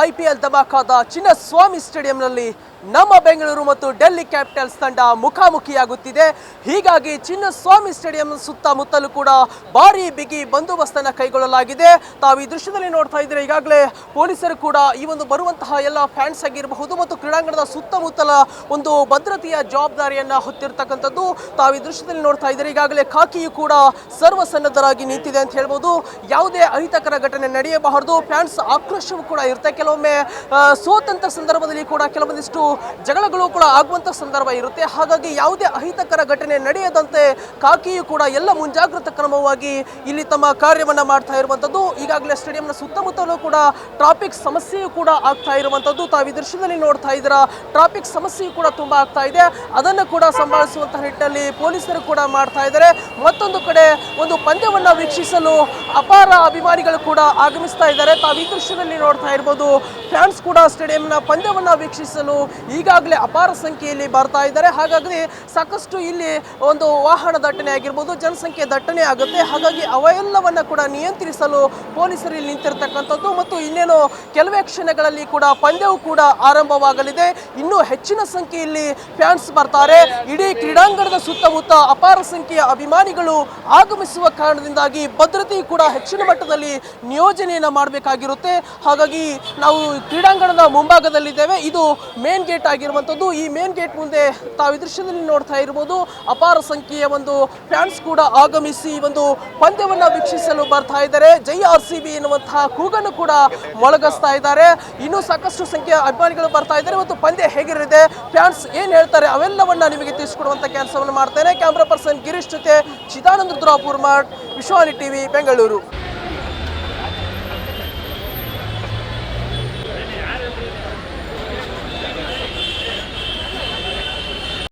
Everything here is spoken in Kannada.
IPL ಧಮಾಕಾದ ಚಿನ್ನಸ್ವಾಮಿ ಸ್ಟೇಡಿಯಂನಲ್ಲಿ ನಮ್ಮ ಬೆಂಗಳೂರು ಮತ್ತು ಡೆಲ್ಲಿ ಕ್ಯಾಪಿಟಲ್ಸ್ ತಂಡ ಮುಖಾಮುಖಿಯಾಗುತ್ತಿದೆ. ಹೀಗಾಗಿ ಚಿನ್ನಸ್ವಾಮಿ ಸ್ಟೇಡಿಯಂ ಸುತ್ತಮುತ್ತಲೂ ಕೂಡ ಭಾರಿ ಬಿಗಿ ಬಂದೋಬಸ್ತನ್ನು ಕೈಗೊಳ್ಳಲಾಗಿದೆ. ತಾವು ಈ ದೃಶ್ಯದಲ್ಲಿ ನೋಡ್ತಾ ಇದ್ದೀರಾ, ಈಗಾಗಲೇ ಪೊಲೀಸರು ಕೂಡ ಈ ಒಂದು ಬರುವಂತಹ ಎಲ್ಲ ಫ್ಯಾನ್ಸ್ ಆಗಿರಬಹುದು ಮತ್ತು ಕ್ರೀಡಾಂಗಣದ ಸುತ್ತಮುತ್ತಲ ಒಂದು ಭದ್ರತೆಯ ಜವಾಬ್ದಾರಿಯನ್ನು ಹೊತ್ತಿರ್ತಕ್ಕಂಥದ್ದು ತಾವು ಈ ದೃಶ್ಯದಲ್ಲಿ ನೋಡ್ತಾ ಇದ್ದೀರಾ. ಈಗಾಗಲೇ ಖಾಕಿಯು ಕೂಡ ಸರ್ವಸನ್ನದ್ಧರಾಗಿ ನಿಂತಿದೆ ಅಂತ ಹೇಳ್ಬೋದು. ಯಾವುದೇ ಅಹಿತಕರ ಘಟನೆ ನಡೆಯಬಾರದು. ಫ್ಯಾನ್ಸ್ ಆಕ್ರೋಶವೂ ಕೂಡ ಇರುತ್ತೆ. ಕೆಲವೊಮ್ಮೆ ಸೋತಂತ ಸಂದರ್ಭದಲ್ಲಿ ಕೂಡ ಕೆಲವೊಂದಿಷ್ಟು ಜಗಳಗಳು ಕೂಡ ಆಗುವಂತ ಸಂದರ್ಭ ಇರುತ್ತೆ. ಹಾಗಾಗಿ ಯಾವುದೇ ಅಹಿತಕರ ಘಟನೆ ನಡೆಯದಂತೆ ಖಾಕಿಯು ಕೂಡ ಎಲ್ಲ ಮುಂಜಾಗ್ರತಾ ಕ್ರಮವಾಗಿ ಇಲ್ಲಿ ತಮ್ಮ ಕಾರ್ಯವನ್ನ ಮಾಡ್ತಾ ಇರುವಂತದ್ದು. ಈಗಾಗಲೇ ಸ್ಟೇಡಿಯಂನ ಸುತ್ತಮುತ್ತಲೂ ಕೂಡ ಟ್ರಾಫಿಕ್ ಸಮಸ್ಯೆಯೂ ಕೂಡ ಆಗ್ತಾ ಇರುವಂತದ್ದು ತಾವು ಈ ದೃಶ್ಯದಲ್ಲಿ ನೋಡ್ತಾ ಇದ್ದೀರಾ. ಟ್ರಾಫಿಕ್ ಸಮಸ್ಯೆಯೂ ಕೂಡ ತುಂಬಾ ಆಗ್ತಾ ಇದೆ. ಅದನ್ನು ಕೂಡ ಸಂಭಾಳಿಸುವಂತಹ ನಿಟ್ಟಿನಲ್ಲಿ ಪೊಲೀಸರು ಕೂಡ ಮಾಡ್ತಾ ಇದ್ದಾರೆ. ಮತ್ತೊಂದು ಕಡೆ ಒಂದು ಪಂದ್ಯವನ್ನ ವೀಕ್ಷಿಸಲು ಅಪಾರ ಅಭಿಮಾನಿಗಳು ಕೂಡ ಆಗಮಿಸ್ತಾ ಇದ್ದಾರೆ. ತಾವು ಈ ದೃಶ್ಯದಲ್ಲಿ ನೋಡ್ತಾ ಇರಬಹುದು. ಫ್ಯಾನ್ಸ್ ಕೂಡ ಸ್ಟೇಡಿಯಂನ ಪಂದ್ಯವನ್ನ ವೀಕ್ಷಿಸಲು ಈಗಾಗಲೇ ಅಪಾರ ಸಂಖ್ಯೆಯಲ್ಲಿ ಬರ್ತಾ ಇದ್ದಾರೆ. ಹಾಗಾಗಿ ಸಾಕಷ್ಟು ಇಲ್ಲಿ ಒಂದು ವಾಹನ ದಟ್ಟಣೆ ಆಗಿರ್ಬೋದು, ಜನಸಂಖ್ಯೆ ದಟ್ಟಣೆ ಆಗುತ್ತೆ. ಹಾಗಾಗಿ ಅವೆಲ್ಲವನ್ನ ಕೂಡ ನಿಯಂತ್ರಿಸಲು ಪೊಲೀಸರು ಇಲ್ಲಿ ನಿಂತಿರ್ತಕ್ಕಂಥದ್ದು ಮತ್ತು ಇನ್ನೇನು ಕೆಲವೇ ಕ್ಷಣಗಳಲ್ಲಿ ಕೂಡ ಪಂದ್ಯವು ಕೂಡ ಆರಂಭವಾಗಲಿದೆ. ಇನ್ನೂ ಹೆಚ್ಚಿನ ಸಂಖ್ಯೆಯಲ್ಲಿ ಫ್ಯಾನ್ಸ್ ಬರ್ತಾರೆ. ಇಡೀ ಕ್ರೀಡಾಂಗಣದ ಸುತ್ತಮುತ್ತ ಅಪಾರ ಸಂಖ್ಯೆಯ ಅಭಿಮಾನಿಗಳು ಆಗಮಿಸುವ ಕಾರಣದಿಂದಾಗಿ ಭದ್ರತೆಯು ಕೂಡ ಹೆಚ್ಚಿನ ಮಟ್ಟದಲ್ಲಿ ನಿಯೋಜನೆಯನ್ನು ಮಾಡಬೇಕಾಗಿರುತ್ತೆ. ಹಾಗಾಗಿ ನಾವು ಕ್ರೀಡಾಂಗಣದ ಮುಂಭಾಗದಲ್ಲಿದ್ದೇವೆ. ಇದು ಮೇನ್ ಗೇಟ್ ಆಗಿರುವಂಥದ್ದು. ಈ ಮೇನ್ ಗೇಟ್ ಮುಂದೆ ತಾವು ಈ ದೃಶ್ಯದಲ್ಲಿ ನೋಡ್ತಾ ಇರ್ಬೋದು, ಅಪಾರ ಸಂಖ್ಯೆಯ ಒಂದು ಫ್ಯಾನ್ಸ್ ಕೂಡ ಆಗಮಿಸಿ ಒಂದು ಪಂದ್ಯವನ್ನು ವೀಕ್ಷಿಸಲು ಬರ್ತಾ ಇದ್ದಾರೆ. ಜೈ RCB ಎನ್ನುವಂತಹ ಕೂಗನ್ನು ಕೂಡ ಮೊಳಗಿಸ್ತಾ ಇದ್ದಾರೆ. ಇನ್ನೂ ಸಾಕಷ್ಟು ಸಂಖ್ಯೆಯ ಅಭಿಮಾನಿಗಳು ಬರ್ತಾ ಇದ್ದಾರೆ ಮತ್ತು ಪಂದ್ಯ ಹೇಗಿರಲಿದೆ, ಫ್ಯಾನ್ಸ್ ಏನು ಹೇಳ್ತಾರೆ ಅವೆಲ್ಲವನ್ನ ನಿಮಗೆ ತಿಳಿಸಿಕೊಡುವಂಥ ಕೆಲಸವನ್ನು ಮಾಡ್ತೇನೆ. ಕ್ಯಾಮ್ರಾ ಪರ್ಸನ್ ಗಿರೀಶ್ ಜೊತೆ ಚಿದಾನಂದ ರುದ್ರಾಪುರ್ ಮಠ್, ವಿಶ್ವಾನಿ ಟಿವಿ, ಬೆಂಗಳೂರು.